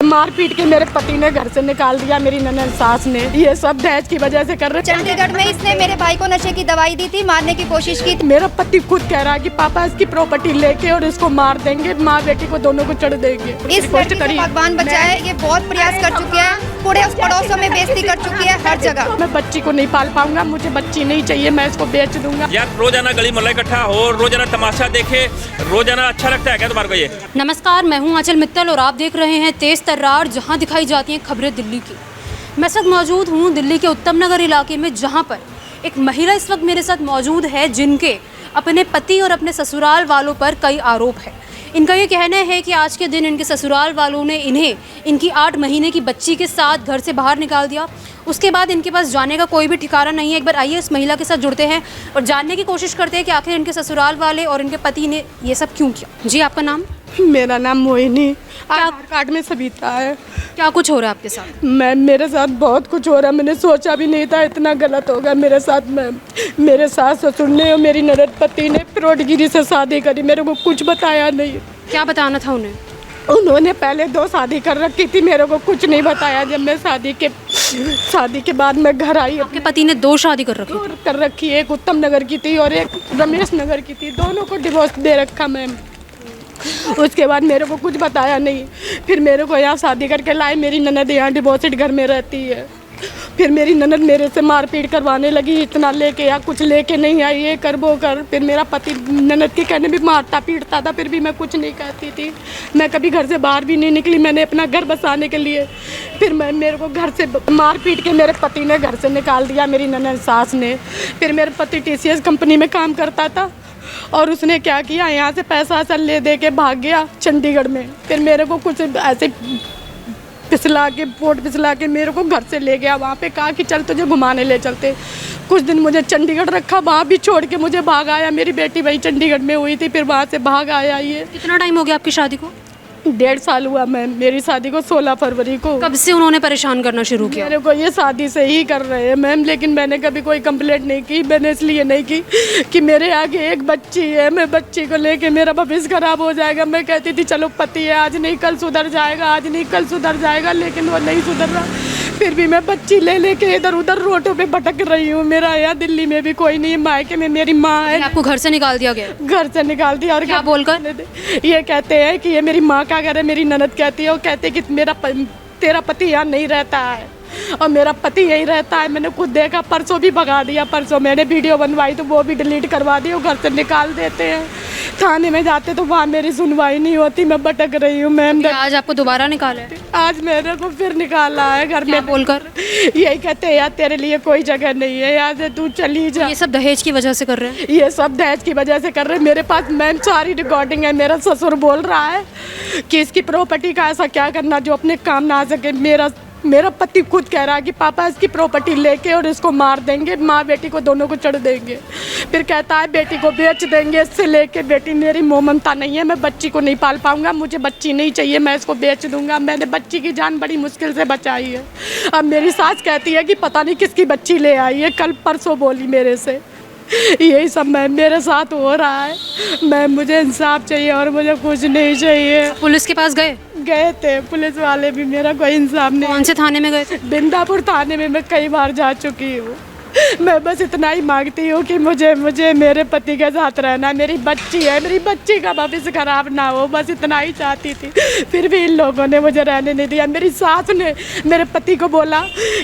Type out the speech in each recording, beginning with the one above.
मार पीट के मेरे पति ने घर से निकाल दिया, मेरी ननद सास ने। ये सब दहेज की वजह से कर रहे। चंडीगढ़ में इसने मेरे भाई को नशे की दवाई दी थी, मारने की कोशिश की। मेरा पति खुद कह रहा है कि पापा इसकी प्रॉपर्टी लेके और इसको मार देंगे, माँ बेटी को दोनों को चढ़ देंगे। इस लड़की को भगवान बचाए, ये बहुत प्रयास कर चुके हैं, पूरे पड़ोसों में बेइज्जती कर चुकी है हर जगह। मैं बच्ची को नहीं पाल पाऊंगा, मुझे बच्ची नहीं चाहिए, मैं इसको बेच दूंगा। यार रोजाना गली मोहल्ला इकट्ठा हो, रोजाना तमाशा देखे, रोजाना अच्छा लगता है क्या तुम्हारे को ये? नमस्कार, मैं हूं आंचल मित्तल और आप देख रहे हैं तेज तर्रार, जहां दिखाई जाती हैं खबरें दिल्ली की। मैं इस वक्त मौजूद हूं दिल्ली के उत्तम नगर इलाके में, जहां पर एक महिला इस वक्त मेरे साथ मौजूद है जिनके अपने पति और अपने ससुराल वालों पर कई आरोप है। इनका ये कहना है कि आज के दिन इनके ससुराल वालों ने इन्हें इनकी 8 महीने की बच्ची के साथ घर से बाहर निकाल दिया। उसके बाद इनके पास जाने का कोई भी ठिकाना नहीं है। एक बार आइए इस महिला के साथ जुड़ते हैं और जानने की कोशिश करते हैं कि आखिर इनके ससुराल वाले और इनके पति ने ये सब क्यों किया। जी, आपका नाम? मेरा नाम मोहिनी, आधार कार्ड में सविता है। क्या कुछ हो रहा है आपके साथ? मेरे साथ बहुत कुछ हो रहा है, मैंने सोचा भी नहीं था इतना गलत होगा मेरे साथ। मेरे सास ससुर ने और मेरी ननद पति ने फ्रॉडगिरी से शादी करी, मेरे को कुछ बताया नहीं। क्या बताना था उन्हें? उन्होंने पहले 2 शादी कर रखी थी, मेरे को कुछ नहीं बताया। जब मैं शादी के बाद मैं घर आई। आपके पति ने 2 शादी कर रखी? एक उत्तम नगर की थी और एक रमेश नगर की थी, दोनों को डिवोर्स दे रखा मैम। उसके बाद मेरे को कुछ बताया नहीं। फिर मेरे को यहाँ शादी करके लाए, मेरी ननद यहाँ डिवोर्सिड घर में रहती है। फिर मेरी ननद मेरे से मारपीट करवाने लगी, इतना लेके या कुछ लेके नहीं आई, ये कर वो कर। फिर मेरा पति ननद के कहने भी मारता पीटता था, फिर भी मैं कुछ नहीं कहती थी। मैं कभी घर से बाहर भी नहीं निकली, मैंने अपना घर बसाने के लिए। फिर मेरे को घर से मार पीट के मेरे पति ने घर से निकाल दिया, मेरी ननद सास ने। फिर मेरे पति TCS कंपनी में काम करता था और उसने क्या किया, यहाँ से पैसा ले दे के भाग गया चंडीगढ़ में। फिर मेरे को कुछ ऐसे पोट फिसला के मेरे को घर से ले गया, वहाँ पे कहा कि चल तुझे घुमाने ले चलते। कुछ दिन मुझे चंडीगढ़ रखा, वहाँ भी छोड़ के मुझे भाग आया। मेरी बेटी वही चंडीगढ़ में हुई थी, फिर वहाँ से भाग आया। ये कितना टाइम हो गया आपकी शादी को? 1.5 साल हुआ मैम, मेरी शादी को 16 फरवरी को। कब से उन्होंने परेशान करना शुरू किया? मेरे को ये शादी से ही कर रहे हैं मैम, लेकिन मैंने कभी कोई कंप्लेंट नहीं की। मैंने इसलिए नहीं की कि मेरे आगे एक बच्ची है, मैं बच्ची को लेके मेरा भविष्य खराब हो जाएगा। मैं कहती थी चलो पति है, आज नहीं कल सुधर जाएगा, आज नहीं कल सुधर जाएगा, लेकिन वो नहीं सुधर रहा। फिर भी मैं बच्ची ले लेके इधर उधर रोडों पे भटक रही हूँ। मेरा यहाँ दिल्ली में भी कोई नहीं है, मायके में मेरी माँ है। आपको घर से निकाल दिया गया? घर से निकाल दिया। और क्या बोलकर? ये कहते हैं कि ये मेरी माँ का घर है। मेरी ननद कहती है, वो कहते हैं कि तेरा पति यहाँ नहीं रहता है और मेरा पति यही रहता है। मैंने खुद देखा, परसों भी भगा दिया। परसों मैंने वीडियो बनवाई तो वो भी डिलीट करवा दी। वो घर से निकाल देते हैं, थाने में जाते तो वहाँ मेरी सुनवाई नहीं होती। मैं भटक रही हूँ मैम। आज आपको दोबारा निकाला है? आज मेरे को फिर निकाला है घर में बोलकर। यही कहते हैं यार तेरे लिए कोई जगह नहीं है, यहाँ से तू चली जा। ये सब दहेज की वजह से कर रहे हैं? ये सब दहेज की वजह से कर रहे हैं। मेरे पास मैम सारी रिकॉर्डिंग है। मेरा ससुर बोल रहा है कि इसकी प्रॉपर्टी का ऐसा क्या करना जो अपने काम ना आ सके। मेरा पति खुद कह रहा है कि पापा इसकी प्रॉपर्टी लेके और इसको मार देंगे, माँ बेटी को दोनों को चढ़ देंगे। फिर कहता है बेटी को बेच देंगे, इससे लेके बेटी मेरी मोह ममता नहीं है, मैं बच्ची को नहीं पाल पाऊंगा, मुझे बच्ची नहीं चाहिए, मैं इसको बेच दूंगा। मैंने बच्ची की जान बड़ी मुश्किल से बचाई है। अब मेरी सास कहती है कि पता नहीं किसकी बच्ची ले आई है, कल परसों बोली मेरे से। यही सब मैम मेरे साथ हो रहा है। मैम मुझे इंसाफ चाहिए और मुझे कुछ नहीं चाहिए। पुलिस के पास गए थे, पुलिस वाले भी मेरा कोई इंसाफ नहीं। कौन से थाने में गए थे? बिंदापुर थाने में मैं कई बार जा चुकी हूँ। मैं बस इतना ही मांगती हूँ कि मुझे मेरे पति के साथ रहना, मेरी बच्ची है, मेरी बच्ची का भविष्य खराब ना हो, बस इतना ही चाहती थी। फिर भी इन लोगों ने मुझे रहने नहीं दिया। मेरी सास ने मेरे पति को बोला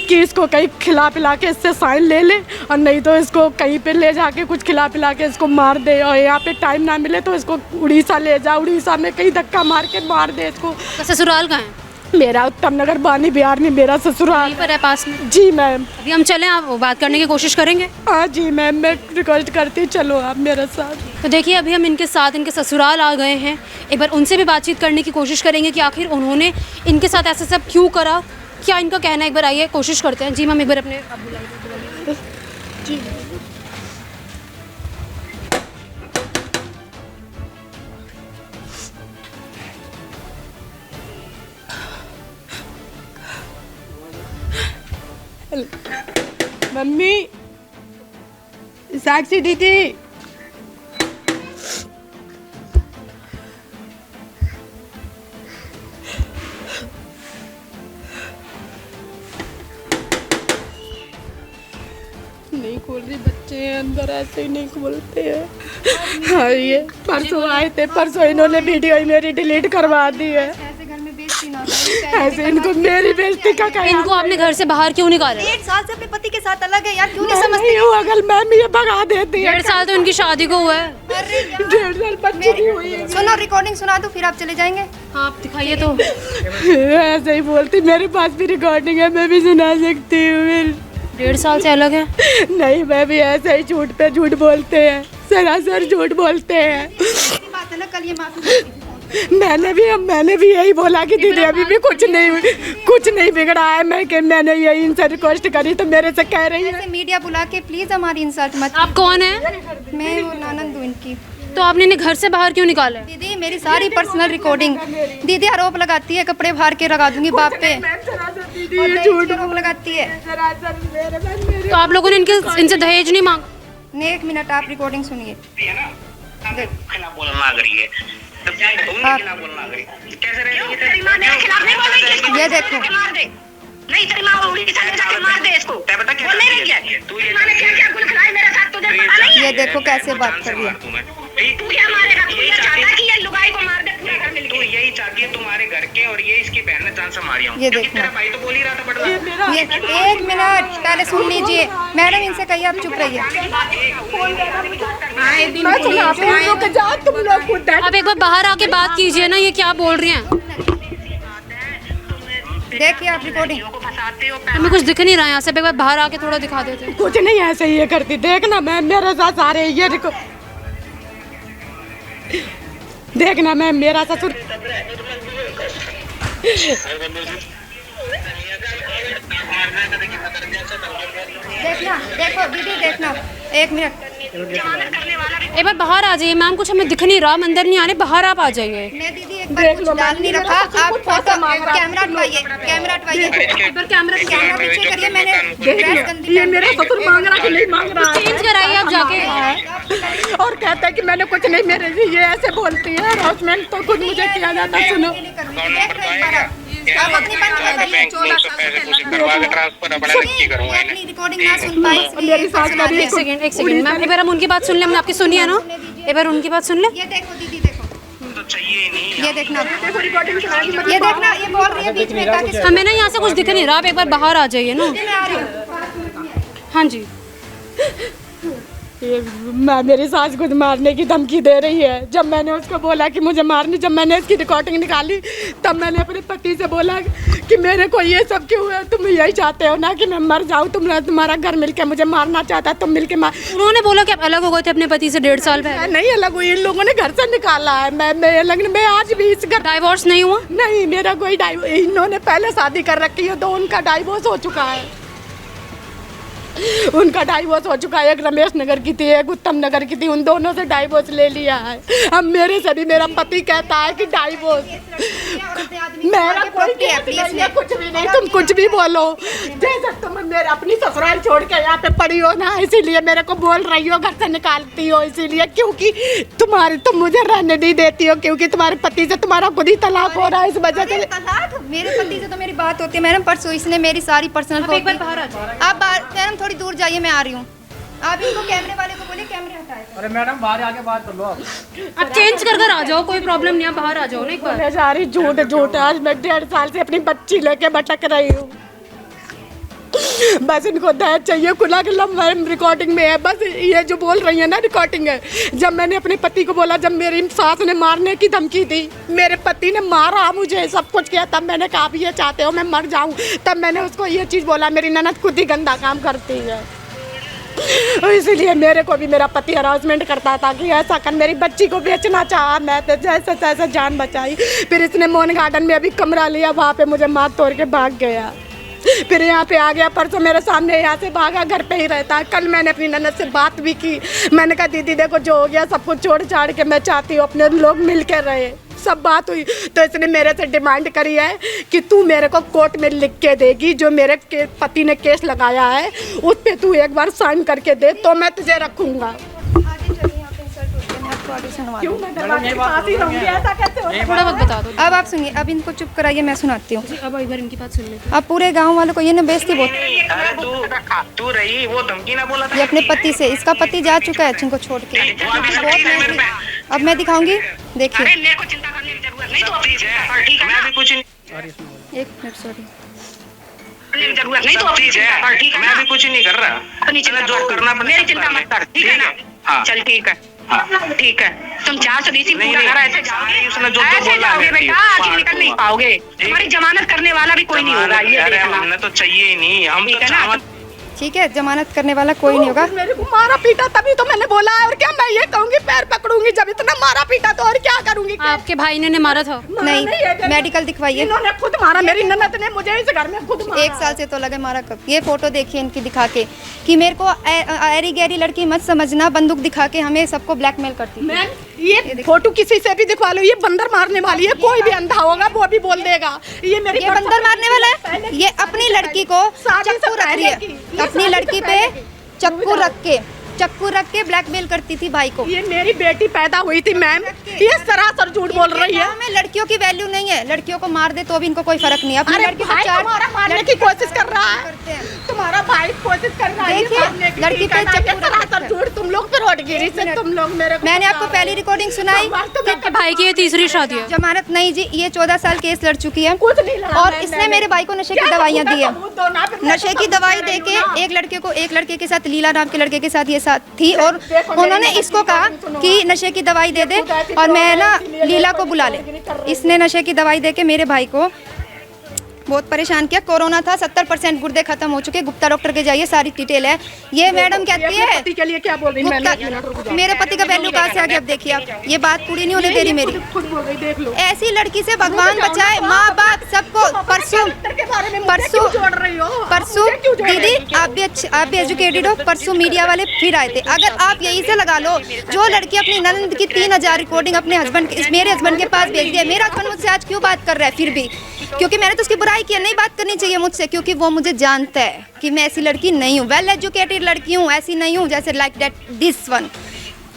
कि इसको कहीं खिला पिला के इससे साइन ले ले और नहीं तो इसको कहीं पे ले जाके कुछ खिला पिला के इसको मार दे, और यहाँ पे टाइम ना मिले तो इसको उड़ीसा ले जा, उड़ीसा में कहीं धक्का मार के मार दे इसको। ससुराल कहाँ है? मेरा उत्तम नगर बानी बिहार में मेरा ससुराल पर है, पास में। जी मैम। अभी हम चलें, आप बात करने की कोशिश करेंगे? हाँ जी मैम, मैं रिक्वेस्ट करती चलो आप मेरे साथ। तो देखिए अभी हम इनके साथ इनके ससुराल आ गए हैं। एक बार उनसे भी बातचीत करने की कोशिश करेंगे कि आखिर उन्होंने इनके साथ ऐसा सब क्यों करा, क्या इनका कहना है। एक बार आइए कोशिश करते हैं। जी मैम, एक बार अपने आप बुलाइए। जी मम्मी, साक्षी दीदी, खोल रही, बच्चे हैं अंदर, ऐसे ही नहीं खोलते हैं। हाँ ये परसों आए थे, परसों इन्होंने वीडियो ही मेरी डिलीट करवा दी है। ऐसे घर में बेइज्जती ना हो। ऐसे इनको मेरी बेइज्जती का क्या? इनको आपने घर से बाहर क्यों निकाला? 1.5 साल से अपने पति के साथ अलग है यार, क्यों नहीं मैं समझते? नहीं हूँ, अगर मैम ये भगा देती है। 1.5 साल तो इनकी शादी को हुआ है। 1.5 साल बच्ची भी हुई है। सुनो, रिकॉर्डिंग सुना दो फिर आप चले जाएंगे। हाँ आप दिखाइए तो। ऐसे ही बोलती, मेरे पास भी रिकॉर्डिंग है, मैं भी सुना सकती हूँ। 1.5 साल से अलग है। नहीं, मैं भी ऐसे ही झूठ पे झूठ बोलते हैं, सरासर झूठ बोलते हैं। बात है ना, कल ये माफी मैंने भी यही बोला कि दीदी अभी भी कुछ नहीं बिगड़ा है। मैंने यही इनसे रिक्वेस्ट करी तो मेरे से कह रही है ऐसे मीडिया बुला के प्लीज हमारी इंसल्ट मत। आप कौन है? मैं वो ननद हूँ इनकी। तो आपने इन्हें घर से बाहर क्यों निकाला है? दीदी मेरी सारी पर्सनल रिकॉर्डिंग, दीदी आरोप लगाती है कपड़े बाहर के लगा दूंगी बाप पे, और झूठ आरोप लगाती है। तो आप लोगों ने इनसे दहेज नहीं मांगा? एक मिनट आप रिकॉर्डिंग सुनिए। खिलाफ बोलना रही है, खिलाफ बोलना रही कैसे रहेगी? ये देखो, नहीं तेरी माँ उंगली के मार दे इसको। पता क्या तू क्या गुल खिलाई मेरे साथ, तुझे पता नहीं है? ये देखो कैसे बात कर रही है। तू क्या मारेगा? तू ये चाहता है कि ये लुगाई को मार दे पूरा घर मिलके? तू यही चाहती है तुम्हारे घर के, और ये इसकी बहन ने जान से मारी हूं। ये क्योंकि देखो। तेरा भाई तो बोल ही रहा था बड़वा। ये 1 मिनट पहले सुन लीजिए मैडम, इनसे कहिए आप चुप रहिए। आप एक बार बाहर आके बात कीजिए ना, ये क्या बोल रही हैं? देखिए आप रिकॉर्डिंग। हमें कुछ दिख नहीं रहा है यहाँ से, एक बार बाहर आके थोड़ा दिखा देते। कुछ नहीं, ऐसे ही ये करती। देखना मैं, मेरे साथ सारे ये देखना मैं, मेरा ससुर देखना, देखो दीदी देखना, 1 मिनट। एक बार बाहर आ जाइए मैम, कुछ हमें दिख नहीं रहा, हम अंदर नहीं आ रहे, बाहर आप आ जाइए। मैं दीदी एक बार कुछ डाल नहीं रखा, आप फोटो कैमरा हटवाइए, कैमरा हटवाइए, एक बार कैमरा कैमरा पीछे करिए। मैंने ड्रेस गंदी ये मेरा ससुर मांग रहा कि नहीं मांग रहा है। चेंज कराइए आप जाके। और कहता है कि मैंने कुछ नहीं, मेरे ये ऐसे बोलती है। हरासमेंट तो खुद मुझे किया जाता। सुनो, आप अपनी रिकॉर्डिंग ना सुन पाए मेरी सास का भी एक सेकंड मैम, एक बार हम उनकी बात सुन ले, हमने आपकी सुनी है ना, एक बार उनकी बात सुन ले। ये देखो दीदी, देखो तो चाहिए नहीं। ये देखना, ये देखना, ये बोल रही है बीच में ताकि हमें ना यहाँ से कुछ दिख नहीं रहा, आप एक बार बाहर आ जाइए ना। मैं आ रही हूँ। हाँ जी। मेरी सास खुद मारने की धमकी दे रही है। जब मैंने उसको बोला कि मुझे मारनी, जब मैंने इसकी रिकॉर्डिंग निकाली तब मैंने अपने पति से बोला कि मेरे को ये सब क्यों है, तुम यही चाहते हो ना कि मैं मर जाऊँ, तुम्हारा घर मिलके मुझे मारना चाहता है, तुम मिलके मार। उन्होंने बोला कि आप अलग हो गए थे अपने पति से 1.5 साल पहले। मैं नहीं अलग हुई, इन लोगों ने घर से निकाला है। मैं आज भी इस घर डाइवोर्स नहीं हुआ? नहीं, मेरा कोई इन्होंने पहले शादी कर रखी है, तो उनका डाइवोर्स हो चुका है। उनका डाइवोर्स हो चुका है। एक रमेश नगर की थी, एक उत्तम नगर की थी, उन दोनों से डाइवोर्स ले लिया है। अब मेरे से भी मेरा पति कहता है कि डाइवोर्स मेरा कोई केस नहीं है, कुछ भी नहीं, तुम कुछ भी बोलो। जैसे तुम मेरे अपनी ससुराल छोड़ के यहाँ पे पड़ी हो ना, इसीलिए मेरे को बोल रही हो, घर से निकालती हो इसीलिए, क्योंकि तुम मुझे रहने नहीं देती हो, क्योंकि तुम्हारे पति से तुम्हारा खुद ही तलाक हो रहा है। इस वजह से मेरे पति से तो मेरी बात होती है मैडम, परसों इसने मेरी सारी पर्सनल एक बार बाहर आ जाइए। आप मैडम थोड़ी दूर जाइए, मैं आ रही हूँ। आप इनको कैमरे वाले को बोलिए कैमरे हटाए। अरे मैडम बाहर आके बात कर लो आप। आप चेंज कर कर आ जाओ, कोई प्रॉब्लम नहीं है, बाहर आ जाओ ना एक बार। मैं सारी झूठ आज मैं 1.5 साल से अपनी बच्ची लेके भटक रही हूँ। बस इनको दहेज चाहिए, खुला के लम्बा रिकॉर्डिंग में है। बस ये जो बोल रही है ना रिकॉर्डिंग है। जब मैंने अपने पति को बोला, जब मेरी सास ने मारने की धमकी दी, मेरे पति ने मारा मुझे, सब कुछ किया, तब मैंने कहा भी ये चाहते हो मैं मर जाऊं, तब मैंने उसको ये चीज़ बोला। मेरी ननद खुद ही गंदा काम करती है, इसीलिए मेरे को भी मेरा पति हरासमेंट करता था कि ऐसा कर, मेरी बच्ची को बेचना चाहा, मैं तो जैसे तैसे जान बचाई। फिर इसने मोहन गार्डन में अभी कमरा लिया, वहाँ पे मुझे मार तोड़ के भाग गया। फिर यहाँ पे आ गया, परसों मेरे सामने यहाँ से भागा, घर पे ही रहता है। कल मैंने अपनी ननद से बात भी की, मैंने कहा दीदी देखो जो हो गया सब कुछ छोड़ छाड़ के मैं चाहती हूँ अपने लोग मिल के रहे। सब बात हुई तो इसने मेरे से डिमांड करी है कि तू मेरे को कोर्ट में लिख के देगी, जो मेरे पति ने केस लगाया है उस पर तू एक बार साइन करके दे तो मैं तुझे रखूँगा। आगे चलिए, यहाँ पे इंसल्ट होती है, मैं इसको आगे सुनवा क्यों दो। मैं दरवाजे के पास ही रहूंगी? ऐसा कैसे हो सकता है? थोड़ा बहुत बता दो अब आप सुनिए, अब इनको चुप कराइए, मैं सुनाती हूँ। जी, अब एक बार इनकी बात सुन लेते अब पूरे गांव वालों को ये ना बेइज्जती बहुत, अरे तू रही वो धमकी ना बोला था ये अपने पति से, इसका पति जा चुका है जिनको छोड़ के। अब मैं दिखाऊंगी, देखिए। अरे मेरे को चिंता करने की जरूरत नहीं, तो प्लीज है ठीक है, मैं अभी कुछ नहीं एक मिनट, सॉरी। करने की जरूरत नहीं, तो प्लीज है ठीक है, मैं अभी कुछ नहीं कर रहा, जो करना मेरी चिंता मत कर, ठीक है ना? चल ठीक है, ठीक है। तुम 420 पूरा घर ऐसे जाओगे, ऐसे जाओगे बेटा, आज निकल नहीं पाओगे, तुम्हारी जमानत करने वाला भी कोई नहीं होगा, ये देखना। हमने तो चाहिए ही नहीं, हम ठीक है ना? ठीक है, जमानत करने वाला कोई नहीं होगा। मेरे को मारा पीटा तभी तो मैंने बोला है, और क्या मैं ये कहूंगी पैर पकड़ूंगी? जब इतना मारा पीटा तो और क्या करूंगी? हैं। आपके भाई ने मारा था? नहीं, मेडिकल दिखवाइए। इन्होंने खुद मारा, मेरी ननद ने मुझे इस घर में खुद मारा। 1 साल से तो लगे मारा कब। ये फोटो देखिए इनकी दिखा के कि मेरे को ऐरी गैरी लड़की मत समझना, बंदूक दिखा के हमें सबको ब्लैकमेल करती थी। मैम ये फोटो किसी से भी दिखवा लो, ये बंदर मारने वाली है, कोई भी अंधा होगा वो भी बोल देगा ये मेरी ये बंदर मारने वाला है। ये अपनी लड़की को चक्कू रख रही है, अपनी लड़की पे चक्कू रख के ब्लैकमेल करती थी भाई को। ये मेरी बेटी पैदा हुई थी मैम, ये सरासर झूठ बोल रही है। में लड़कियों की वैल्यू नहीं है, लड़कियों को मार दे तो भी इनको कोई फर्क नहीं है। अपनी अरे लड़की भाई तुम्हारा मारने की कोशिश कर रहा है, तुम्हारा भाई कोशिश कर रहा है देखिए, मारने की। लड़की पे चक्कू सरासर झूठ, तुम लोग तो रोडगिरी से तुम लोग मेरे को मैंने आपको पहली रिकॉर्डिंग सुनाई। आपके भाई की ये तीसरी शादी है? जमानत नहीं जी, ये 14 साल केस लड़ चुकी है कुछ नहीं लड़ा और मैम, इसने मेरे भाई को नशे की दवाइयाँ दी है। नशे की दवाई दे देके एक लड़के के साथ, लीला नाम के लड़के के साथ ये साथ थी और उन्होंने इसको कहा कि नशे की दवाई दे दे और मैं ना लीला को बुला ले। इसने नशे की दवाई देके मेरे भाई को बहुत परेशान किया। कोरोना था, 70% गुर्दे खत्म हो चुके, गुप्ता डॉक्टर के जाइए, सारी डिटेल है। ये मैडम कहती है पति के लिए क्या बोल रही है? गुप्ता, मेरे पति का वैल्यू कहाँ से आ गया? अब देखिए आप, ये बात पूरी नहीं होने दे रही मेरी। खुद बोल रही, देख लो। ऐसी लड़की से भगवान बचाए, माँ बाप सबको। परसों दीदी आप भी एजुकेटेड हो, परसों मीडिया वाले फिर आए थे। अगर आप यही से लगा लो, जो लड़की अपनी ननद की 3000 रिकॉर्डिंग अपने हस्बैंड, मेरे हस्बैंड के पास भेज दिया। मेरा हस्बैंड मुझसे आज क्यों बात कर रहा है फिर भी? क्योंकि मैंने तो उसकी बुराई की, नहीं बात करनी चाहिए मुझसे, क्योंकि वो मुझे जानता है कि मैं ऐसी लड़की नहीं हूँ, वेल एजुकेटेड लड़की हूँ, ऐसी नहीं हूँ जैसे like that this one.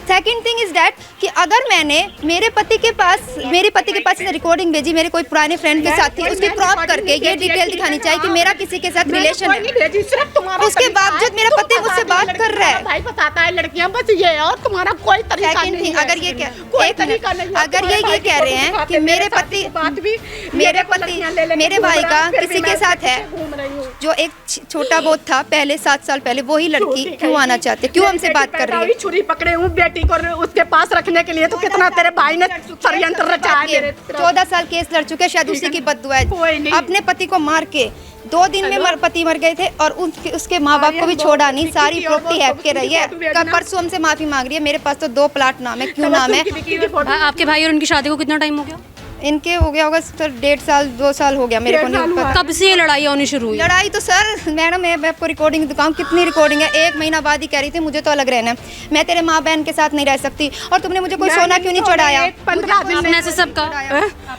Second thing is that कि अगर मैंने मेरे पति के पास रिकॉर्डिंग भेजी मेरे कोई पुराने फ्रेंड के साथ थी, उसकी क्रॉप करके ये डिटेल दिखानी चाहिए कि मेरा किसी के साथ रिलेशन है, उसके बावजूद मेरा पति मुझसे बात कर रहा है। भाई बताता है लड़कियां बस ये है, और तुम्हारा कोई तरीका सेकेंड नहीं थिंग, है। अगर ये कोई तरीका नहीं है। अगर ये कह रहे हैं कि मेरे पति मेरे भाई का किसी के साथ है, जो एक छोटा बहुत था पहले 7 साल पहले, वही लड़की क्यों आना चाहते, क्यों हमसे बात कर रही है? छुरी पकड़े हूँ बेटी को उसके पास रखने के लिए, तो कितना तेरे भाई ने षड्यंत्र रचा है। 14 साल केस लड़ चुके, शायद उसी की बददुआ है। अपने पति को मार के 2 दिन में पति मर गए थे और उसके माँ बाप को भी छोड़ा नहीं, सारी प्रॉपर्टी हैप के रही है। कल परसों हमसे माफी मांग रही है। मेरे पास तो 2 प्लाट नाम है, क्यों नाम है? आपके भाई और उनकी शादी को कितना टाइम हो गया? इनके हो गया होगा सर 1.5 साल 2 साल हो गया, मेरे को नहीं पता। कब से ये लड़ाई होनी शुरू हुई? लड़ाई तो सर मैडम मैं आपको रिकॉर्डिंग दिखाऊं, कितनी रिकॉर्डिंग है। 1 महीना बाद ही कह रही थी मुझे तो अलग रहना है, मैं तेरे माँ बहन के साथ नहीं रह सकती, और तुमने मुझे कोई सोना क्यों नहीं चढ़ाया? 15 दिन आपने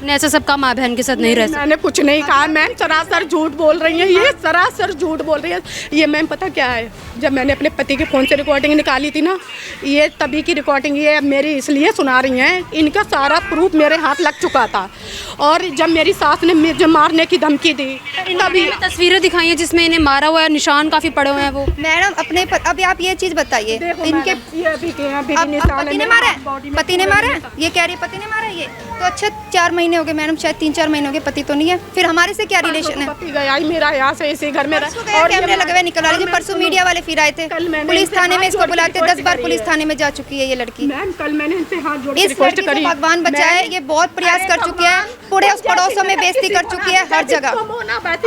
ऐसे सबका माँ बहन के साथ नहीं रह सकते? मैंने कुछ नहीं कहा मैम, सरासर झूठ बोल रही है, ये सरासर झूठ बोल रही है। ये मैम पता क्या है, जब मैंने अपने पति के फ़ोन से रिकॉर्डिंग निकाली थी ना, ये तभी की रिकॉर्डिंग ये मेरी इसलिए सुना रही हैं, इनका सारा प्रूफ मेरे हाथ लग चुका था। और जब मेरी सास ने मुझे मारने की धमकी दी, तभी तस्वीरें दिखाई हैं जिसमें इन्हें मारा हुआ है, निशान काफी पड़े हुए हैं। वो मैडम अपने अभी आप ये चीज बताइए, इनके पति ने मारा है, पति ने मारा है, ये कह रही है पति ने मारा है। ये तो अच्छा 4 महीने हो गए मैडम, शायद 3-4 महीने हो गए, पति तो नहीं है, फिर हमारे से क्या रिलेशन है? पति गया ही मेरा यहाँ से इसी घर में, और कैमरे लगे हुए निकल रहे। परसों मीडिया वाले फिर आए थे, पुलिस थाने में इसको बुलाते, 10 बार पुलिस थाने में जा चुकी है ये लड़की। मैम कल मैंने इनसे हाथ जोड़ के इस रिक्वेस्ट लड़की करी, को भगवान बचाए, ये बहुत प्रयास कर चुकी है, पूरे उस पड़ोसों में बेइज्जती कर चुकी है हर जगह।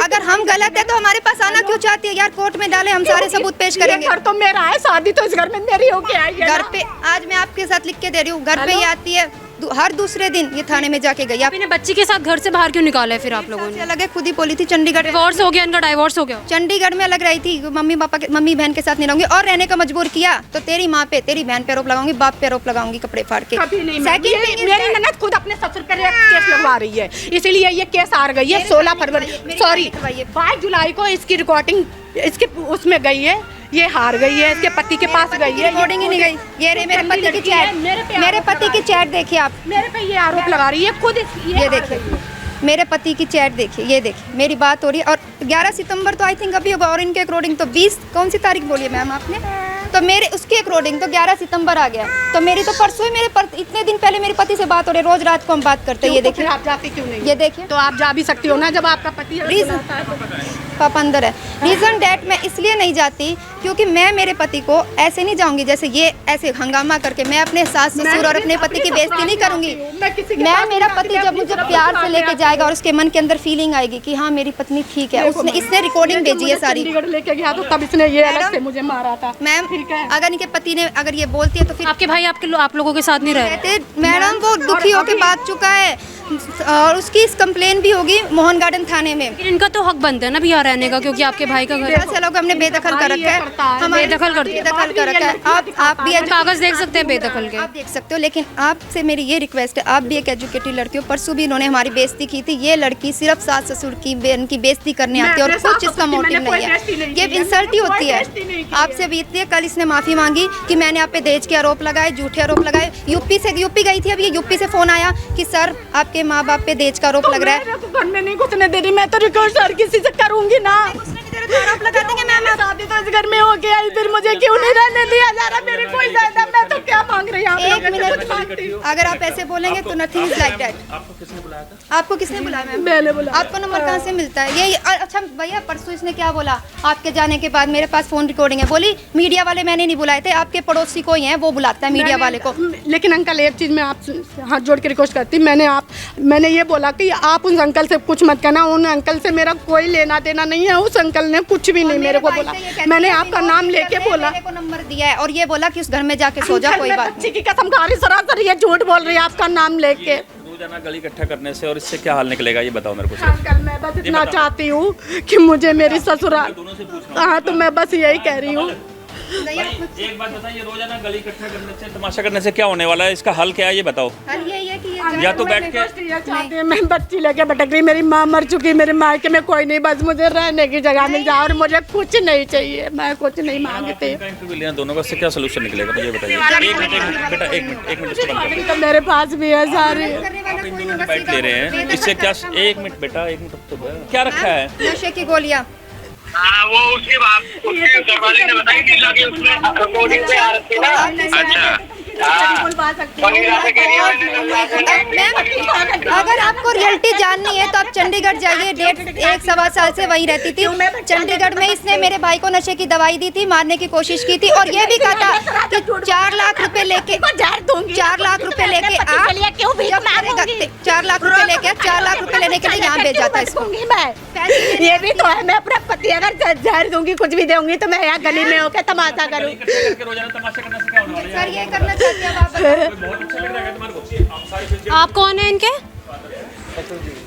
अगर हम गलत है तो हमारे पास आना क्यों चाहती है यार? कोर्ट में डाले, हम सारे सबूत पेश करेंगे। घर तो मेरा है, शादी तो इस घर में मेरी होके आई है। घर पे आज मैं आपके साथ लिख के दे रही हूँ, घर पे ही आती है, हर दूसरे दिन ये थाने में जाके गई। आपने बच्ची के साथ घर से बाहर क्यों निकाला है फिर आप लोगों ने? अलग है, खुद ही बोली थी चंडीगढ़ डिवोर्स हो गया, इनका डाइवोर्स हो गया। चंडीगढ़ में अलग रही थी, मम्मी बहन के साथ नहीं रहूंगी, और रहने का मजबूर किया तो तेरी माँ पे, तेरी बहन पे आरोप लगाऊंगी, बाप पे आरोप लगाऊंगी, कपड़े फाड़ के। मेरी ननद खुद अपने ससुर पर केस लगवा रही है, इसलिए ये केस हार गई है। 16 फरवरी 22 जुलाई को इसकी रिकॉर्डिंग इसके उसमें गई है, ये हार गई है, इसके पति के पास गई है। रिकॉर्डिंग ही नहीं गई। ये रही मेरे पति की चैट, मेरे पति की चैट देखिए आप, मेरे पे ये आरोप लगा रही है खुद। ये देखिए मेरे पति की चैट देखिए, ये देखिए मेरी बात हो रही है। और 11 सितंबर तो आई थिंक अभी होगा, और इनके अकॉर्डिंग तो 20 कौन सी तारीख बोली है मैम आपने, तो मेरे उसके अकॉर्डिंग तो 11 सितंबर आ गया। तो मेरी तो परसों ही इतने दिन पहले मेरे पति से बात हो रही है, रोज रात को हम बात करते हैं। ये देखिए आप जाती क्यों नहीं? ये देखिए तो आप जा भी सकती हो ना जब आपका पति पापा अंदर है। रीज़न डैट मैं इसलिए नहीं जाती क्योंकि मैं मेरे पति को ऐसे नहीं जाऊंगी जैसे ये ऐसे हंगामा करके। मैं अपने सास ससुर और अपने पति की बेइज्जती नहीं करूंगी। मैं मेरा पति जब मुझे प्यार से लेके जाएगा और उसके मन के अंदर फीलिंग आएगी कि हाँ मेरी पत्नी ठीक है, उसने इसने रिकॉर्डिंग भेजी है सारी। लेके गया तो तब इसने ये अलग से मुझे मारा था। मैम अगर इनके पति ने अगर ये बोलती है तो फिर आपके भाई आप लोगों के साथ नहीं रह रहे? मैडम वो दुखी होकर बात चुका है और उसकी कंप्लेन भी होगी मोहन गार्डन थाने में। इनका तो हक बनता है ना भी यहाँ रहने का, क्योंकि आपके भाई का घर चलो हमने बेदखल कर रखा है, हम बेदखल कर दिया। बेदखल कर रखा है। आप भी कागज देख सकते हैं बेदखल के, आप देख सकते हो। लेकिन आपसे मेरी ये रिक्वेस्ट है, आप भी एक एजुकेटेड लड़की हो। परसों भी इन्होंने हमारी बेइज्जती की थी। ये लड़की सिर्फ सास ससुर की बहन की बेइज्जती करने आती है और कुछ इसका मोटिव नहीं है। ये इंसल्ट ही होती है। आपसे भी इतनी कल इसने माफी मांगी कि मैंने आप पे दहेज के आरोप लगाए, झूठे आरोप लगाए। यूपी गई थी, अब ये यूपी से फोन आया कि सर आपके माँ बाप पे दहेज का आरोप लग रहा है। घर में नहीं घुसने दे रही, मैं तो रिकॉर्ड हर किसी से करूंगी ना। आरोप लगा देंगे मैम। शादी तो इस घर में हो गया, फिर मुझे क्यों नहीं रहने दिया जा रहा? मेरे कोई ज्यादा, मैं तो क्या मांग रही हूँ? एक मिनट, अगर आप ऐसे बोलेंगे तो नथिंग इज लाइक दैट। आपको किसने बुलाया मैम? मैंने बोला। आपको नंबर कहाँ से मिलता है? ये अच्छा भैया परसों इसने क्या बोला आपके जाने के बाद? मेरे पास फोन रिकॉर्डिंग है। बोली मीडिया वाले मैंने नहीं बुलाए थे, आपके पड़ोसी कोई है वो बुलाता है मीडिया वाले को। लेकिन अंकल एक चीज मैं आप हाथ जोड़ के रिक्वेस्ट करती, मैंने ये बोला कि आप उस अंकल से कुछ मत कहना। उन अंकल से मेरा कोई लेना देना नहीं है। उस अंकल ने कुछ भी नहीं मेरे को बोला। मैंने आपका नाम लेके बोला, मेरे को नंबर दिया है और ये बोला कि उस घर में जाके सो जा, कोई बात बच्ची की कसम खा रही, सरासर ये झूठ बोल रही है आपका नाम लेके। रोजाना गली इकट्ठा करने से और इससे क्या हल निकलेगा ये बताओ मेरे को। अंकल मैं बस इतना चाहती हूँ कि मुझे मेरी ससुराल, हाँ तो मैं बस यही कह रही हूँ। एक बात बताइए, रोजाना गली इकट्ठा करने से, तमाशा करने से क्या होने वाला है? इसका हल क्या है ये बताओ। हल यही है कि या तो बैठ के चाहती है, मैं बच्ची लेके भटक रही, मेरी माँ मर चुकी, मेरे मायके में कोई नहीं, बस मुझे रहने की जगह मिल जाए और मुझे कुछ नहीं चाहिए, मैं कुछ नहीं मांगती। इंटरव्यू लिया दोनों का, से क्या सोल्यूशन निकलेगा मुझे बताइए। एक मिनट बेटा, एक मिनट इसको बंद कर। तो मेरे पास भी है सारी। आप इंडिविजुअल बाइट ले रहे हैं, इससे क्या? एक मिनट बेटा, एक मिनट। क्या रखा है? नशे की गोलियां। हाँ वो उसके बाद उसके घरवाले ने बताया कि लगे उसमें रिकॉर्डिंग पे आ रही थी ना। अच्छा अगर आपको रियलिटी जाननी है तो आप चंडीगढ़ जाइए। 1.25 साल से वहीं रहती थी। चंडीगढ़ में इसने मेरे भाई को नशे की दवाई दी थी, मारने की कोशिश की थी और ये भी कहा था कि 4 लाख रुपए लेके 4 लाख रुपए लेके आ, 4 लाख रुपए लेके 4 लाख रुपए लेने के लिए यहाँ भेज जाता है इसको। ये भी तो है, मैं अपना पति अगर जहर दूंगी कुछ भी दूंगी तो मैं यहाँ गली में होकर तमाशा करूँ। रोजाना तमाशा करने से क्या होने वाला है? सर ये करना चाहती हूँ आप। बहुत अच्छा लग रहा है तुम्हारे को। आप कौन है इनके?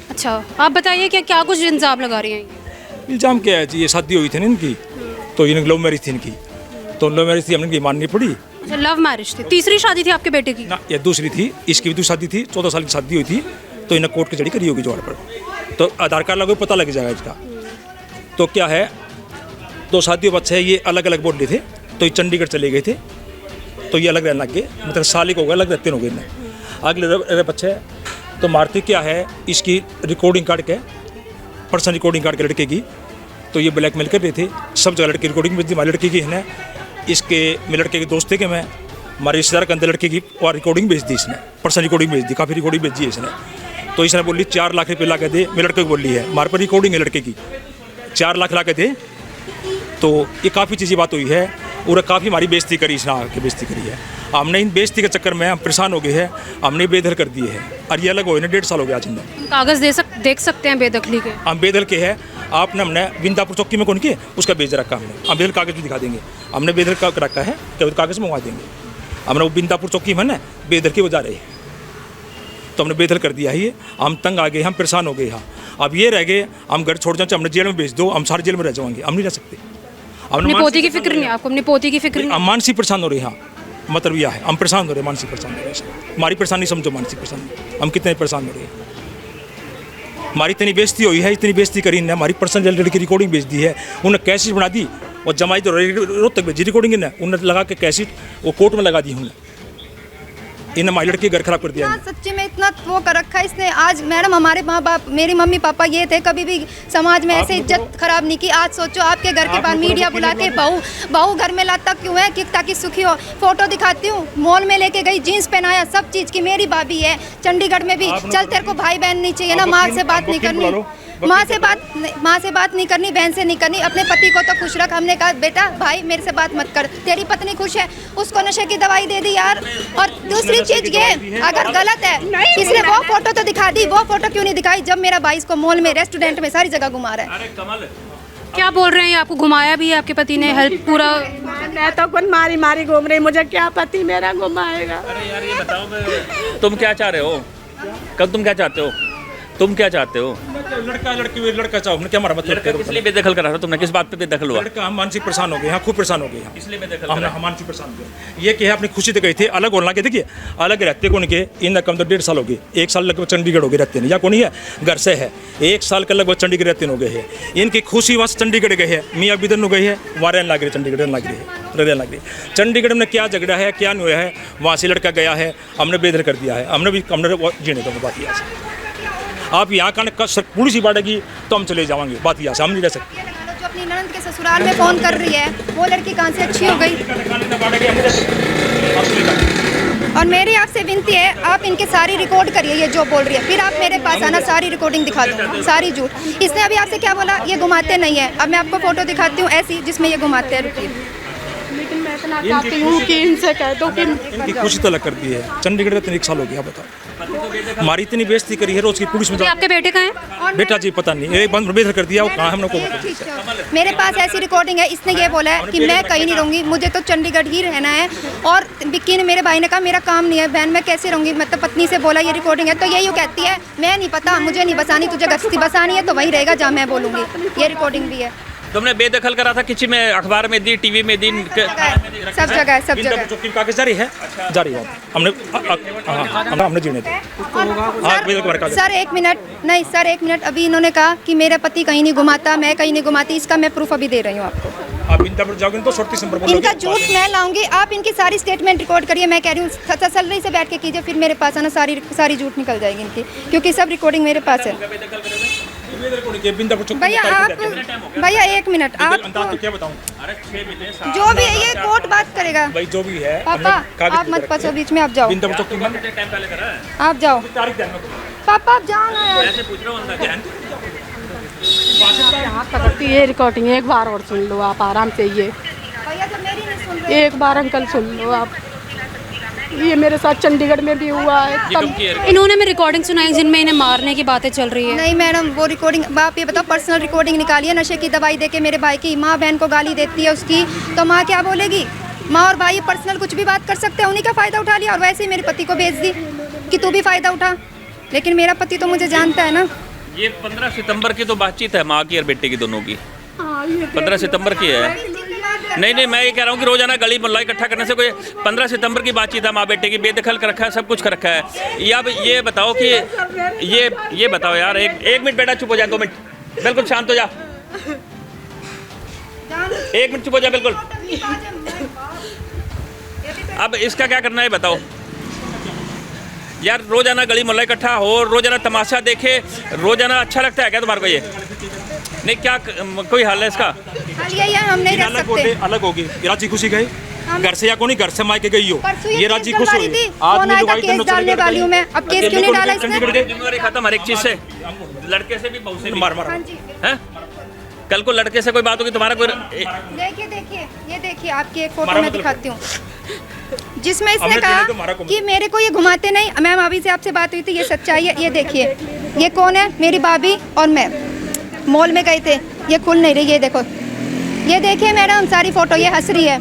अच्छा आप बताइए क्या कुछ इल्जाम लगा रही हैं? इल्ज़ाम क्या है जी? ये शादी हुई थी ना इनकी, तो इन्हें लव मैरिज थी इनकी, तो लव मैरिज थी, हमने माननी पड़ी। अच्छा लव मैरिज थी, तीसरी शादी थी आपके बेटे की? ना ये दूसरी थी, इसकी भी दूसरी शादी थी, 14 साल की शादी हुई थी, तो इन्हें कोर्ट कचहरी करी होगी जोड़ पर, तो आधार कार्ड लगो पता लग जाएगा इसका। तो क्या है, 2 शादी बच्चे ये अलग अलग बोल रहे थे, तो ये चंडीगढ़ चले गए थे, तो ये अलग रहने लग गए, मतलब साल हो गए अलग रहते हो गए इन्हें। अगले बच्चे तो मारती क्या है, इसकी रिकॉर्डिंग काट के, पर्सनल रिकॉर्डिंग काट के लड़के की, तो ये ब्लैकमेल कर रहे थे। सब जगह लड़की रिकॉर्डिंग भेज दी, हमारी लड़की की है, इसके मेरे लड़के के दोस्त थे कि मैं हमारे रिश्तेदार के अंदर लड़के की और रिकॉर्डिंग भेज दी इसने, पर्सनल रिकॉर्डिंग भेज दी, काफ़ी रिकॉर्डिंग भेज दी इसने। तो इसने बोली 4 लाख रुपये ला के दे, मेरे लड़के को बोली है, हमारे पर रिकॉर्डिंग है लड़के की, 4 लाख ला के दे। तो ये काफ़ी चीज़ें बात हुई है और काफ़ी हमारी बेइज्जती करी, इसने आके बेइज्जती करी है। हमने इन बेइज्जती के चक्कर में हम परेशान हो गए हैं, हमने बेदखल कर दिए हैं और ये अलग हो ना 1.5 साल हो गया आज इनमें। कागज देख सकते हैं बेदखली के? हम बेदखल के हैं, आपने हमने बिंदापुर चौकी में कौन के उसका भेज रखा हमने, हम बेदखल कागज भी दिखा देंगे, हमने बेदखल का रखा है, क्या कागज मंगवा देंगे। हमने वो बिंदापुर चौकी में ना बेदखल की वजह रही, तो हमने बेदखल कर दिया है। ये हम तंग आ गए, हम परेशान हो गए यहाँ। अब ये रह गए, हम घर छोड़ जाए, हमने जेल में भेज दो, हम सारे जेल में रह जाएंगे, हम नहीं रह सकते। अपनी पोती की फिक्र नहीं आपको? अपनी पोती की फिक्र नहीं? हम मानसिक परेशान हो रहे हैं, मतलब यह है हम परेशान हो रहे हैं, मानसिक परेशान हो रहे हैं। हमारी परेशानी समझो, मानसिक परेशानी, हम कितने परेशान हो रहे हैं। हमारी इतनी बेइज्जती हुई है, इतनी बेइज्जती करी ने, हमारी पर्सनल लड़की की रिकॉर्डिंग भेज दी है, उन्हें कैसेट बना दी और जमाई तो रोहतक भेजी रिकॉर्डिंग ने उन्होंने लगा के कैसेट वो कोर्ट में लगा दी उन्होंने, इन माई लड़की घर खराब कर दिया। हाँ, सच्ची में इतना वो कर रखा है इसने। आज मैडम हमारे माँ बाप, मेरी मम्मी पापा ये थे, कभी भी समाज में ऐसे इज्जत खराब नहीं की। आज सोचो आपके घर के बाहर मीडिया बुला के बहू घर में लाता क्यों है कि ताकि सुखी हो। फोटो दिखाती हूँ, मॉल में लेके गई, जीन्स पहनाया, सब चीज़ की। मेरी भाभी है चंडीगढ़ में भी, चल तेरे को भाई बहन नहीं चाहिए ना, माँ से बात नहीं करनी, माँ से बात नहीं करनी, बहन से नहीं करनी, अपने पति को तो खुश रख। हमने कहा बेटा भाई मेरे से बात मत कर, तेरी पत्नी खुश है, उसको नशे की दवाई दे दी यार। और दूसरी चीज ये, अगर गलत है इसने वो फोटो तो दिखा दी, वो फोटो क्यों नहीं दिखाई जब मेरा भाई इसको मॉल में, रेस्टोरेंट में, सारी जगह घुमा रहा है। क्या बोल रहे हैं? आपको घुमाया भी है आपके पति ने? हेल्प पूरा? मैं तो खुद मारी मारी घूम रही, मुझे क्या पति मेरा घुमाएगा। अरे यार ये बताओ तुम क्या चाह रहे हो, कब तुम क्या चाहते हो, तुम क्या चाहते हो? लड़का लड़की लड़का चाहो क्या हमारा मतलब? किस लिए बेदखल करा था तुमने, किस बात पे बेदखल हुआ? लड़का हम मानसिक परेशान हो गए हैं, खूब परेशान हो गए हैं, इसलिए बेदखल हम करा। मानसिक परेशान हो गए। ये कि अपनी खुशी से गए थे, अलग होना के, देखिए अलग रहते कौन के, इन कम तो 1.5 साल हो गए, 1 साल लगभग चंडीगढ़ हो गए रहते हैं, या कौन है घर से है, 1 साल का लगभग चंडीगढ़ रहते हो गए हैं। इनकी खुशी वहाँ चंडीगढ़ गए हैं, मियाँ बिदन हो गए हैं, वहाँ रहने लग रहे, चंडीगढ़ रहने लग रही। चंडीगढ़ में क्या झगड़ा है, क्या नहीं हुआ है, वहाँ से लड़का गया है, हमने बेदर कर दिया है, हमने जीने दो बात यहाँ से। आप यहाँ का पुलिस ही बांटेगी तो हम चले जाएंगे, बात यहाँ से हम नहीं रह सकते। जो अपनी ननद के ससुराल में फोन कर रही है, वो लड़की कहाँ से अच्छी हो गई। और मेरी आपसे विनती है, आप इनके सारी रिकॉर्ड करिए, ये जो बोल रही है, फिर आप मेरे पास आना, सारी रिकॉर्डिंग दिखा दो, सारी झूठ। इसने अभी आपसे क्या बोला, ये घुमाते नहीं है। अब मैं आपको फोटो दिखाती हूँ ऐसी जिसमें ये घुमाते हैं, रुकिए। लेकिन मैं इतना चाहती हूँ कि इनसे कह दो कि इनकी खुशी तो अलग कर दी है। चंडीगढ़ में 1 साल हो गया, बताओ हमारी इतनी बेइज्जती करी है, रोज की पुलिस में तो आपके बेटे का है? बेटा जी पता नहीं, एक बंद बेदर कर दिया, वो कहाँ हमने को पता। मेरे पास ऐसी रिकॉर्डिंग है, इसने ये बोला है कि मैं कहीं नहीं रहूँगी, मुझे तो चंडीगढ़ ही रहना है। और विक्की ने, मेरे भाई ने कहा मेरा काम नहीं है, बहन मैं कैसे रहूँगी, मतलब पत्नी से बोला ये रिकॉर्डिंग है। तो ये यूँ कहती है मैं नहीं पता, मुझे नहीं बसानी, तुझे गस्ती बसानी है तो वहीं रहेगा जहाँ मैं बोलूँगी। ये रिकॉर्डिंग भी है। तुमने बेदखल करा था, किसी में अखबार में दी, टीवी में दी, सब जगह, सब जगह चौकी कागज जारी है, जारी है। हमने हमने जीने थे। सर 1 मिनट, नहीं सर 1 मिनट, अभी इन्होंने कहा कि मेरा पति कहीं नहीं घुमाता, मैं कहीं नहीं घुमाती, इसका मैं प्रूफ अभी दे रही हूँ आपको। आप इंटर पर जाओगे तो 36 नंबर बोलोगे। इनका झूठ मैं लाऊंगी, आप इनकी सारी स्टेटमेंट रिकॉर्ड करिए। मैं कह रही हूँ तसल्ली से बैठ के कीजिए, फिर मेरे पास आना, सारी झूठ निकल जाएगी इनकी, क्योंकि सब रिकॉर्डिंग मेरे पास है। भैया 1 मिनट, आप क्या बताऊं? जो भी है ये कोर्ट बात करेगा भाई, जो भी है पापा, आप मत फंसो बीच में, आप जाओ, आप जाओ पापा, आप जाओ ना यार। यहाँ पकड़ती ये रिकॉर्डिंग एक बार और सुन लो आप आराम से। ये भैया जब मेरी नहीं सुन रहे, एक बार अंकल सुन लो आप, ये मेरे साथ चंडीगढ़ में भी हुआ है। तब इन्होंने में रिकॉर्डिंग सुनाई जिनमें इन्हें मारने की बातें चल रही है। नहीं मैडम, वो रिकॉर्डिंग, आप ये बताओ, पर्सनल रिकॉर्डिंग निकाली है, नशे की दवाई देके मेरे भाई की माँ बहन को गाली देती है उसकी, तो माँ क्या बोलेगी? माँ और भाई पर्सनल कुछ भी बात कर सकते हैं, उन्हीं का फ़ायदा उठा लिया और वैसे ही मेरे पति को भेज दी कि तू भी फ़ायदा उठा। लेकिन मेरा पति तो मुझे जानता है ना। ये 15 सितंबर की तो बातचीत है माँ की और बेटे की, दोनों की 15 सितंबर की है। नहीं, मैं ये कह रहा हूँ कि रोजाना गली मोहल्ला इकट्ठा करने से कोई 15 सितंबर की बातचीत है, माँ बेटे की, बेदखल कर रखा है, सब कुछ कर रखा है। या ये बताओ कि ये बताओ यार, एक मिनट बेटा, चुप हो जा, 2 मिनट, बिल्कुल शांत हो जा, 1 मिनट चुप हो जा बिल्कुल। अब इसका क्या करना है बताओ यार? रोजाना गली मोहल्ला इकट्ठा हो, रोजाना तमाशा देखे, रोजाना अच्छा लगता है क्या तुम्हारे को? ये नहीं, क्या कोई हल है इसका? यही है, हम नहीं रह सकते। अलग होगी, राजी खुशी गई घर से, या कोई घर से मायके गई हो, ये राजी खुश हुई। केस डालने वाली हूँ मैं, अब केस क्यों नहीं डाला इसने? जिम्मेदारी खत्म हर एक चीज से, लड़के से भी, बहू से भी। मार हैं? कल को लड़के से कोई बात होगी तुम्हारा कोई। देखिए, ये देखिए, आपकी एक फोटो मैं दिखाती हूँ जिसमें इसने कहा कि मेरे को ये घुमाते नहीं। मैम अभी से आपसे बात हुई थी, ये सच्चाई है। ये देखिए, ये कौन है? मेरी भाभी और मैं मॉल में गए थे, ये खुल नहीं रही, ये देखो, ये देखिए मैडम सारी फोटो, ये हंस रही है।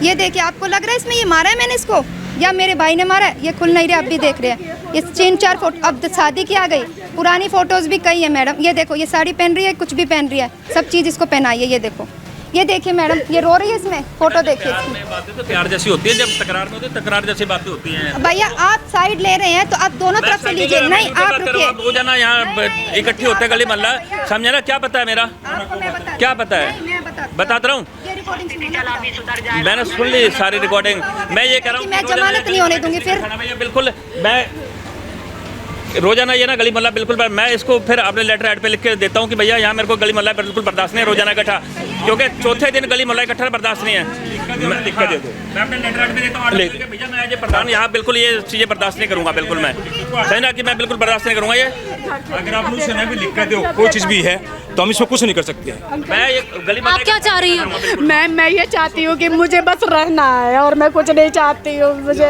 ये देखिए, आपको लग रहा है इसमें ये मारा है मैंने इसको, या मेरे भाई ने मारा है? ये खुल नहीं रहा, आप भी देख रहे हैं। ये 3-4 फोटो, अब शादी की आ गई, पुरानी फोटोज भी कई है मैडम। ये देखो, ये साड़ी पहन रही है, कुछ भी पहन रही है, सब चीज़ इसको पहनाई है। ये देखो, ये देखिए मैडम, ये रो रही है इसमें, फोटो देखिए इसकी। बातें तो प्यार जैसी होती है, जब तकरार में होती है तकरार जैसी बातें होती हैं। भैया आप साइड ले रहे हैं तो आप दोनों तरफ से लीजिए। नहीं, आप रुकिए। रोजाना यहाँ इकट्ठी होते गली मोहल्ला, समझे ना? क्या पता है मेरा, क्या पता है? बताता रहा हूँ, ये रिकॉर्डिंग चल अभी सुधर जाएगा। मैंने सुन ली सारी रिकॉर्डिंग। मैं ये कह रहा हूँ मैं जमानत नहीं होने दूंगी फिर। भैया बिल्कुल, मैं रोजाना ये ना गली मोहल्ला बिल्कुल, मैं इसको फिर अपने लेटर हेड पे लिख के देता हूँ कि भैया यहाँ मेरे को गली मोहल्ला बिल्कुल बर्दाश्त नहीं है रोजाना इकट्ठा, क्योंकि चौथे दिन गली मोहल्ला इकट्ठा बर्दाश्त नहीं है। मैं लिख के दे दूँ, मैं अपने लेटर हेड पे देता हूँ भैया मैं एज ए प्रधान यहाँ बिल्कुल ये चीज़ें बर्दाश्त नहीं करूँगा, बिल्कुल मैं सही ना कि मैं बिल्कुल बर्दाश्त नहीं करूँगा ये। अगर आप मुझसे भी लिख कर दो कोई चीज़ भी है तो हम इसको कुछ नहीं कर सकते। मैं ये गली आप क्या चाह रही हैं? मैं ये चाहती हूँ कि मुझे बस रहना है और मैं कुछ नहीं चाहती हूँ। मुझे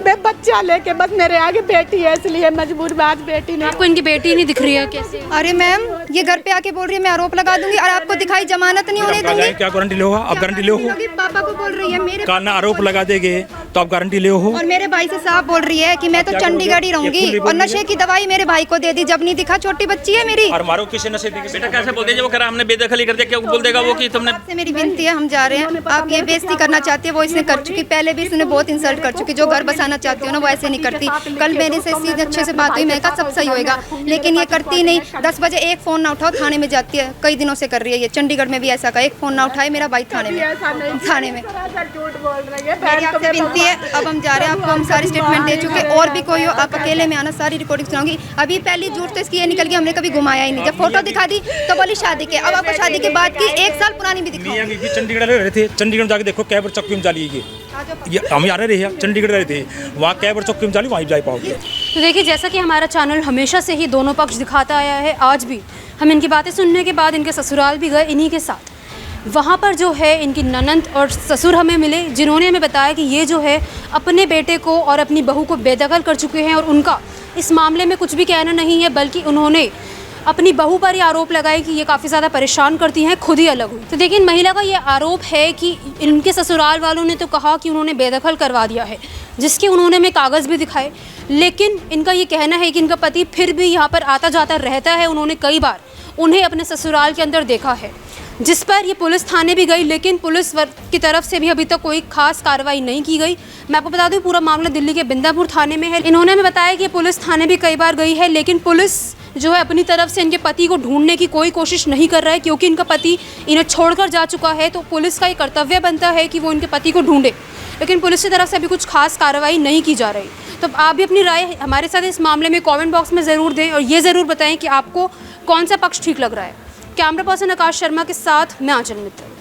मैं बच्चा लेके बस मेरे आगे बेटी है इसलिए मजबूर बात बेटी ने। आपको इनकी बेटी नहीं दिख रही है कैसे? अरे मैम ये घर पे आके बोल रही है मैं आरोप लगा दूंगी और आपको दिखाई जमानत नहीं होने दूंगी। क्या गारंटी ले हो आप? गारंटी ले हो? पापा को बोल रही है मेरे कान आरोप लगा देंगे तो आप गारंटी ले हो? और मेरे भाई से साफ बोल रही है कि मैं तो चंडीगढ़ ही रहूंगी और नशे की दवाई मेरे भाई को दे दी जब नहीं दिखा, छोटी बच्ची है मेरी। और मारो किसी नशे बेटा कैसे बोल दीजिए, वो कह रहा हमने बेदखली कर दिया, क्या बोल देगा वो कि तुमने। आपसे मेरी विनती है हम जा रहे हैं, आप ये बेइज्जती करना चाहती है वो इसने कर चुकी, पहले भी इसने बहुत इंसल्ट कर चुकी, जो घर बसाना चाहती हो ना वो ऐसे नहीं करती। कल मेरे से सीधे अच्छे से बात हुई, मैं कहा सब सही होएगा, लेकिन ये करती नहीं। 10 बजे एक फोन ना उठाओ थाने में जाती है, कई दिनों से कर रही है ये। चंडीगढ़ में भी ऐसा का एक फोन ना उठाए मेरा भाई थाने में झूठ बोल रही है। मेरी आपसे विनती है, अब हम जा रहे हैं, आपको हम सारी स्टेटमेंट दे चुके, और भी कोई हो आप अकेले में आना, सारी रिकॉर्डिंग सुनाऊंगी। अभी पहली झूठ तो इसकी ये निकल गई, हमने कभी घुमाया ही नहीं, जब फोटो दिखा दी तो बोली शादी के, अब आपको शादी के बाद की 1 साल पुरानी भी दिखाओ। मियां बीवी चंडीगढ़ रह रहे थे, चंडीगढ़ जाके देखो कैब और चौकी में जाली ये हम यहाँ रहे हैं, चंडीगढ़ रहे थे, वहाँ कैब और चौकी में जाली वहीं जा पाओगे। तो देखिए जैसा कि हमारा चैनल हमेशा से ही दोनों पक्ष दिखाता आया है, आज भी हम इनकी बातें सुनने के बाद इनके ससुराल भी गए इन्हीं के साथ। वहाँ पर जो है इनकी ननंद और ससुर हमें मिले, जिन्होंने हमें बताया कि ये जो है अपने बेटे को और अपनी बहू को बेदखल कर चुके हैं और उनका इस मामले में कुछ भी कहना नहीं है, बल्कि उन्होंने अपनी बहू पर ही आरोप लगाए कि ये काफ़ी ज़्यादा परेशान करती हैं, खुद ही अलग हुई। तो देखिए इन महिला का ये आरोप है कि इनके ससुराल वालों ने तो कहा कि उन्होंने बेदखल करवा दिया है, जिसके उन्होंने हमें कागज़ भी दिखाए, लेकिन इनका ये कहना है कि इनका पति फिर भी यहाँ पर आता जाता रहता है। उन्होंने कई बार उन्हें अपने ससुराल के अंदर देखा है, जिस पर ये पुलिस थाने भी गई, लेकिन पुलिस की तरफ से भी अभी तक कोई खास कार्रवाई नहीं की गई। मैं आपको बता दूं पूरा मामला दिल्ली के बिंदापुर थाने में है। इन्होंने हमें बताया कि पुलिस थाने भी कई बार गई है, लेकिन पुलिस जो है अपनी तरफ से इनके पति को ढूंढने की कोई कोशिश नहीं कर रहा है, क्योंकि इनका पति इन्हें छोड़कर जा चुका है। तो पुलिस का ये कर्तव्य बनता है कि वो इनके पति को ढूंढे, लेकिन पुलिस की तरफ से अभी कुछ खास कार्रवाई नहीं की जा रही। तो आप भी अपनी राय हमारे साथ इस मामले में कमेंट बॉक्स में ज़रूर दें और ये ज़रूर बताएं कि आपको कौन सा पक्ष ठीक लग रहा है। कैमरा पर्सन आकाश शर्मा के साथ मैं आंचल मित्तल।